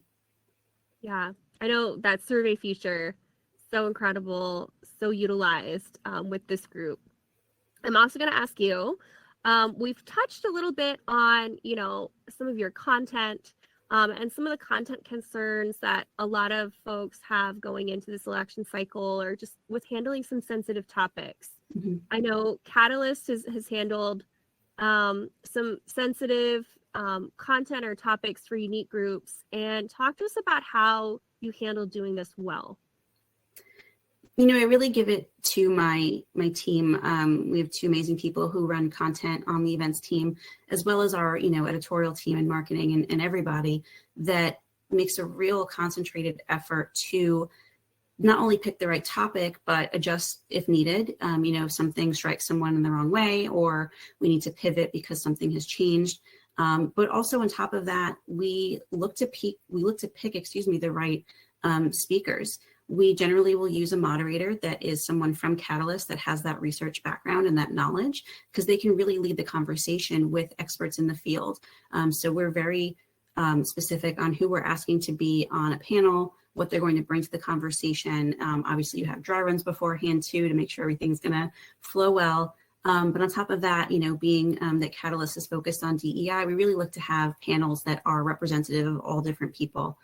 Yeah, I know that survey feature, so incredible, so utilized with this group. I'm also going to ask you, we've touched a little bit on, some of your content and some of the content concerns that a lot of folks have going into this election cycle, or just with handling some sensitive topics. Mm-hmm. I know Catalyst has handled some sensitive content or topics for unique groups, and talk to us about how you handle doing this well. I really give it to my team. We have two amazing people who run content on the events team, as well as our, editorial team and marketing and everybody that makes a real concentrated effort to not only pick the right topic, but adjust if needed. If something strikes someone in the wrong way, or we need to pivot because something has changed. But also on top of that, we look to pick, the right speakers. We generally will use a moderator that is someone from Catalyst that has that research background and that knowledge, because they can really lead the conversation with experts in the field. So we're very specific on who we're asking to be on a panel, what they're going to bring to the conversation. Obviously, you have dry runs beforehand too to make sure everything's going to flow well. But on top of that, being that Catalyst is focused on DEI, we really look to have panels that are representative of all different people.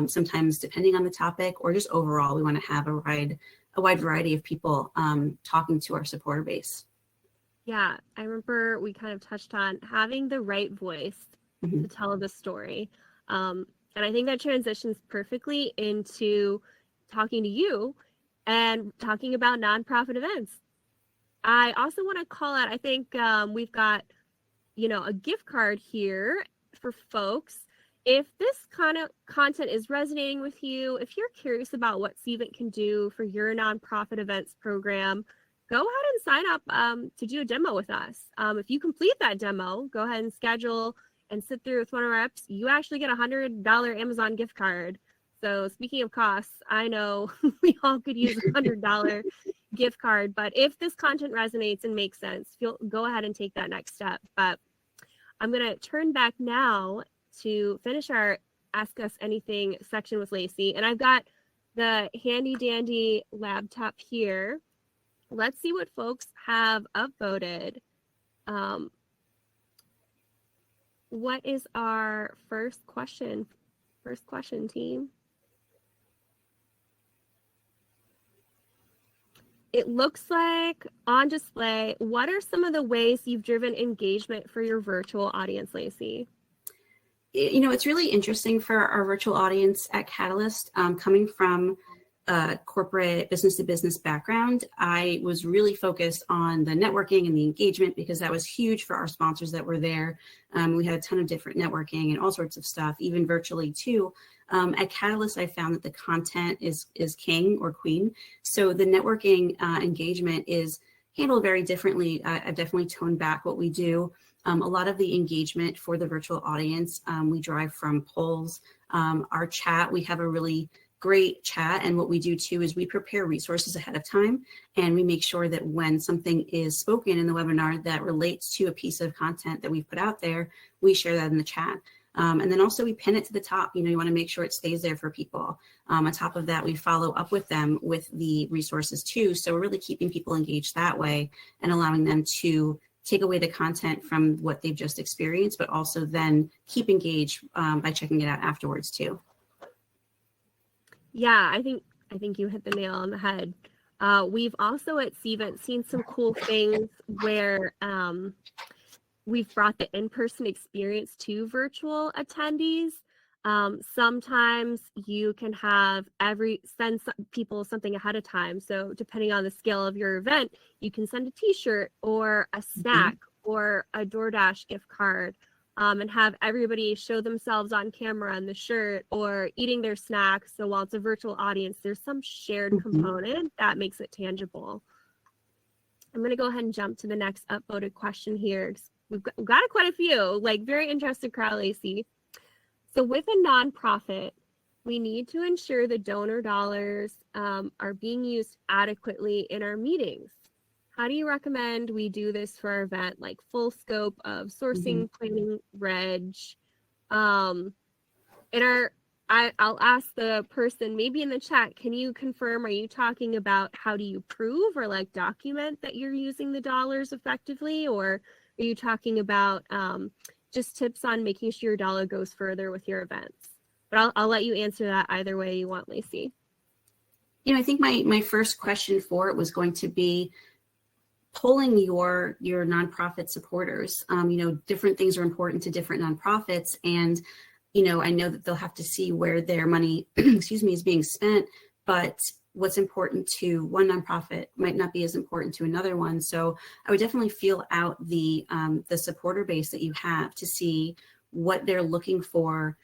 Sometimes depending on the topic, or just overall, we want to have a wide variety of people talking to our supporter base. Yeah, I remember we kind of touched on having the right voice to tell the story. And I think that transitions perfectly into talking to you and talking about nonprofit events. I also want to call out, I think we've got, a gift card here for folks. If this kind of content is resonating with you, if you're curious about what Cvent can do for your nonprofit events program, go ahead and sign up to do a demo with us. If you complete that demo, go ahead and schedule and sit through with one of our reps. You actually get a $100 Amazon gift card. So speaking of costs, I know we all could use a $100 gift card, but if this content resonates and makes sense, go ahead and take that next step. But I'm going to turn back now to finish our Ask Us Anything section with Lacey. And I've got the handy dandy laptop here. Let's see what folks have upvoted. What is our first question? First question, team. It looks like on display, what are some of the ways you've driven engagement for your virtual audience, Lacey? It's really interesting for our virtual audience at Catalyst. Coming from a corporate business-to-business background, I was really focused on the networking and the engagement, because that was huge for our sponsors that were there. We had a ton of different networking and all sorts of stuff, even virtually too. At Catalyst, I found that the content is king or queen. So the networking engagement is handled very differently. I've definitely toned back what we do. A lot of the engagement for the virtual audience, we drive from polls. Our chat, we have a really great chat. And what we do too is we prepare resources ahead of time, and we make sure that when something is spoken in the webinar that relates to a piece of content that we've put out there, we share that in the chat. And then also we pin it to the top. You want to make sure it stays there for people. On top of that, we follow up with them with the resources too. So we're really keeping people engaged that way and allowing them to take away the content from what they've just experienced, but also then keep engaged by checking it out afterwards too. Yeah, I think I think you hit the nail on the head. We've also at Cvent seen some cool things where we've brought the in-person experience to virtual attendees. Sometimes you can have send people something ahead of time. So depending on the scale of your event, you can send a t-shirt or a snack or a DoorDash gift card, and have everybody show themselves on camera in the shirt or eating their snacks. So while it's a virtual audience, there's some shared component that makes it tangible. I'm going to go ahead and jump to the next upvoted question here. We've got quite a few, like very interested crowd, Lacey. So with a nonprofit, we need to ensure the donor dollars are being used adequately in our meetings. How do you recommend we do this for our event, like full scope of sourcing, planning, reg? I'll ask the person maybe in the chat, can you confirm, are you talking about how do you prove or like document that you're using the dollars effectively? Or are you talking about just tips on making sure your dollar goes further with your events? But I'll let you answer that either way you want, Lacey. I think my first question for it was going to be polling your nonprofit supporters. Different things are important to different nonprofits, and I know that they'll have to see where their money, is being spent, but what's important to one nonprofit might not be as important to another one. So I would definitely feel out the supporter base that you have to see what they're looking for.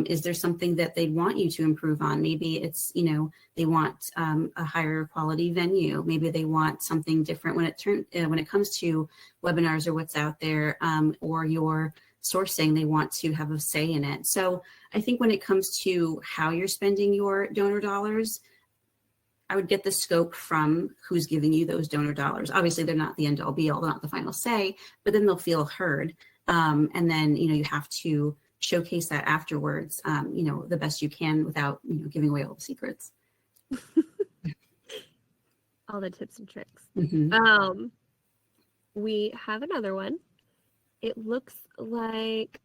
Is there something that they want you to improve on? Maybe it's, they want a higher quality venue. Maybe they want something different when it comes to webinars or what's out there, or your sourcing, they want to have a say in it. So I think when it comes to how you're spending your donor dollars, I would get the scope from who's giving you those donor dollars. Obviously, they're not the end all be all, they're not the final say, but then they'll feel heard. And then, you have to showcase that afterwards, the best you can without, giving away all the secrets. All the tips and tricks. We have another one. It looks like,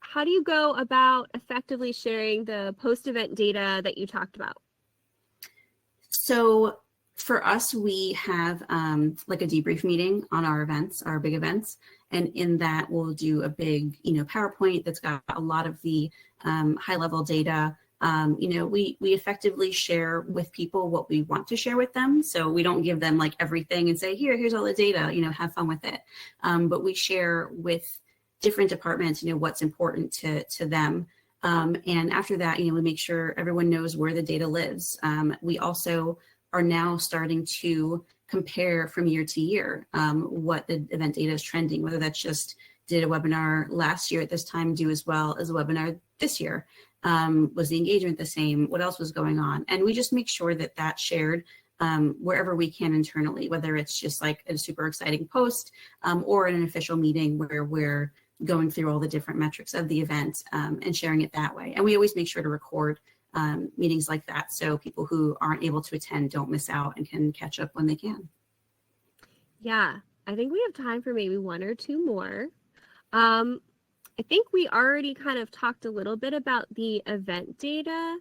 how do you go about effectively sharing the post-event data that you talked about? So for us, we have like a debrief meeting on our events, our big events. And in that, we'll do a big, PowerPoint that's got a lot of the high level data. We effectively share with people what we want to share with them. So we don't give them like everything and say, here's all the data, have fun with it. But we share with different departments, what's important to them. And after that, we make sure everyone knows where the data lives. We also are now starting to compare from year to year what the event data is trending, whether that's just did a webinar last year at this time do as well as a webinar this year. Was the engagement the same? What else was going on? And we just make sure that that's shared wherever we can internally, whether it's just like a super exciting post or in an official meeting where we're going through all the different metrics of the event and sharing it that way. And we always make sure to record meetings like that so people who aren't able to attend don't miss out and can catch up when they can. Yeah, I think we have time for maybe one or two more. I think we already kind of talked a little bit about the event data.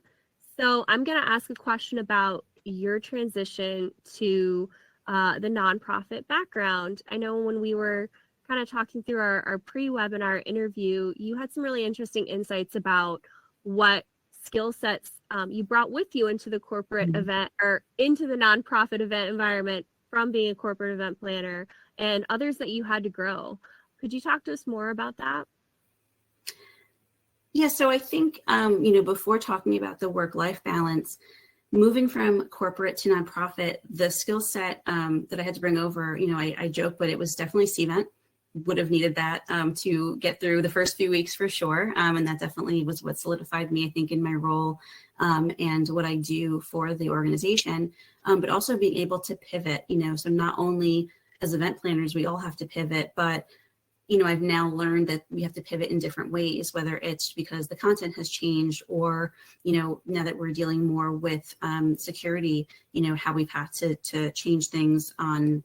So I'm going to ask a question about your transition to the nonprofit background. I know when we were kind of talking through our pre-webinar interview, you had some really interesting insights about what skill sets you brought with you into the corporate event or into the nonprofit event environment from being a corporate event planner and others that you had to grow. Could you talk to us more about that? Yeah, so I think, before talking about the work-life balance, moving from corporate to nonprofit, the skill set that I had to bring over, I joke, but it was definitely Cvent. Would have needed that to get through the first few weeks for sure. And that definitely was what solidified me, I think, in my role and what I do for the organization, but also being able to pivot, so not only as event planners, we all have to pivot, but I've now learned that we have to pivot in different ways, whether it's because the content has changed or, now that we're dealing more with security, how we've had to change things on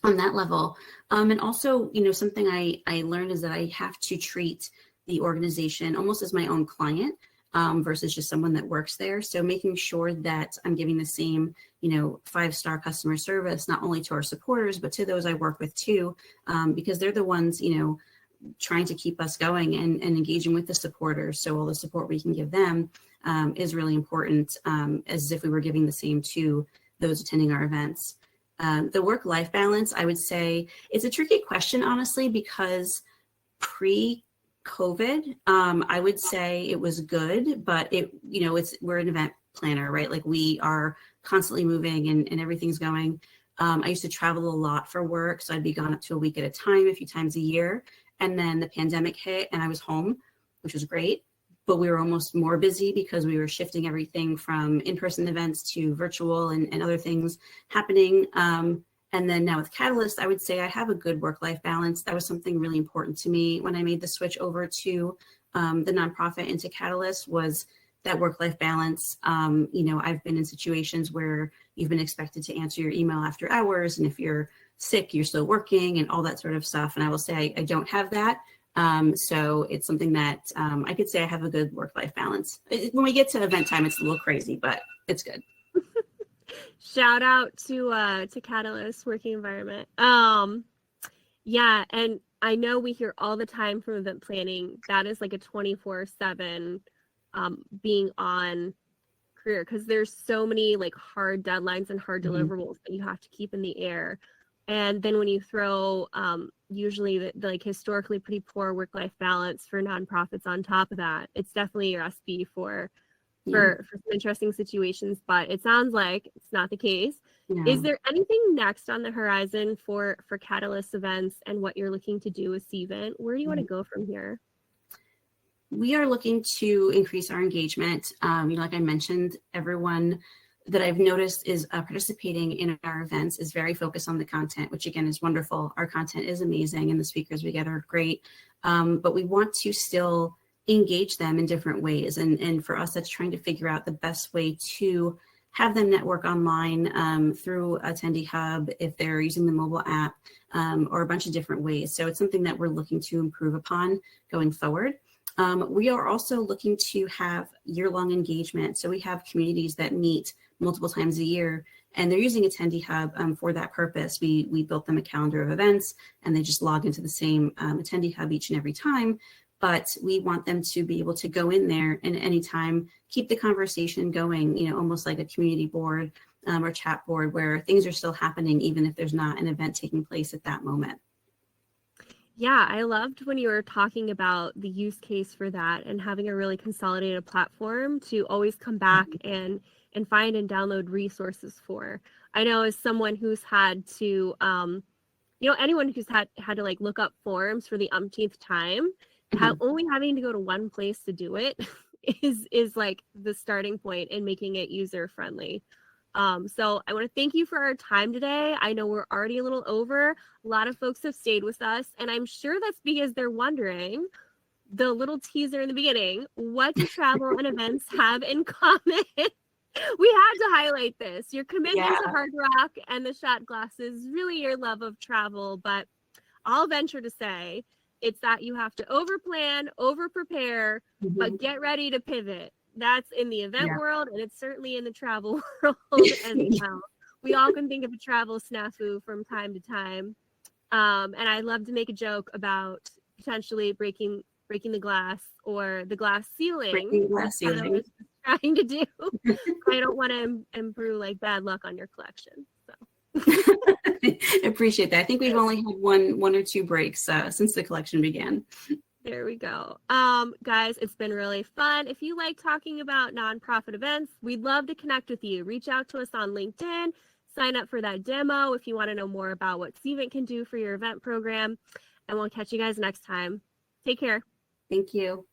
that level. And also, something I learned is that I have to treat the organization almost as my own client. versus just someone that works there. So making sure that I'm giving the same, 5-star customer service, not only to our supporters, but to those I work with too, because they're the ones, trying to keep us going and engaging with the supporters. So all the support we can give them is really important, as if we were giving the same to those attending our events. The work-life balance, I would say, it's a tricky question, honestly, because pre-COVID, I would say it was good, but we're an event planner, right? Like we are constantly moving and everything's going. I used to travel a lot for work, so I'd be gone up to a week at a time, a few times a year. And then the pandemic hit and I was home, which was great, but we were almost more busy because we were shifting everything from in-person events to virtual and other things happening. And then now with Catalyst, I would say I have a good work-life balance. That was something really important to me when I made the switch over to the nonprofit into Catalyst, was that work-life balance. I've been in situations where you've been expected to answer your email after hours, and if you're sick, you're still working and all that sort of stuff. And I will say I don't have that. So it's something that I could say I have a good work-life balance. When we get to event time, it's a little crazy, but it's good. Shout out to Catalyst working environment. Yeah, and I know we hear all the time from event planning that is like a 24/7 being on career, because there's so many like hard deadlines and hard deliverables that you have to keep in the air. And then when you throw usually the like historically pretty poor work-life balance for nonprofits on top of that, it's definitely a recipe for some interesting situations. But it sounds like it's not the case. Yeah. Is there anything next on the horizon for Catalyst events and what you're looking to do with Cvent? Where do you want to go from here? We are looking to increase our engagement. Like I mentioned, everyone that I've noticed is participating in our events is very focused on the content, which again is wonderful. Our content is amazing and the speakers we get are great, but we want to still engage them in different ways. And for us, that's trying to figure out the best way to have them network online through Attendee Hub, if they're using the mobile app, or a bunch of different ways. So it's something that we're looking to improve upon going forward. We are also looking to have year-long engagement. So we have communities that meet multiple times a year, and they're using Attendee Hub for that purpose. We built them a calendar of events, and they just log into the same Attendee Hub each and every time. But we want them to be able to go in there and anytime keep the conversation going, almost like a community board or chat board where things are still happening, even if there's not an event taking place at that moment. Yeah, I loved when you were talking about the use case for that and having a really consolidated platform to always come back and find and download resources for. I know as someone who's had to, anyone who's had to like look up forms for the umpteenth time, only having to go to one place to do it is like the starting point in making it user friendly. So I want to thank you for our time today. I know we're already a little over. A lot of folks have stayed with us, and I'm sure that's because they're wondering, the little teaser in the beginning, what do travel and events have in common? We had to highlight this. Your commitment to Hard Rock and the shot glasses, really your love of travel, but I'll venture to say it's that you have to overplan, over-prepare, but get ready to pivot. That's in the event world, and it's certainly in the travel world as well. We all can think of a travel snafu from time to time. And I love to make a joke about potentially breaking the glass or the glass ceiling. Breaking the glass ceiling. Trying to do. I don't want to improve like bad luck on your collection. So. I appreciate that. I think we've only had one or two breaks since the collection began. There we go. Guys, it's been really fun. If you like talking about nonprofit events, we'd love to connect with you. Reach out to us on LinkedIn, sign up for that demo if you want to know more about what Cvent can do for your event program, and we'll catch you guys next time. Take care. Thank you.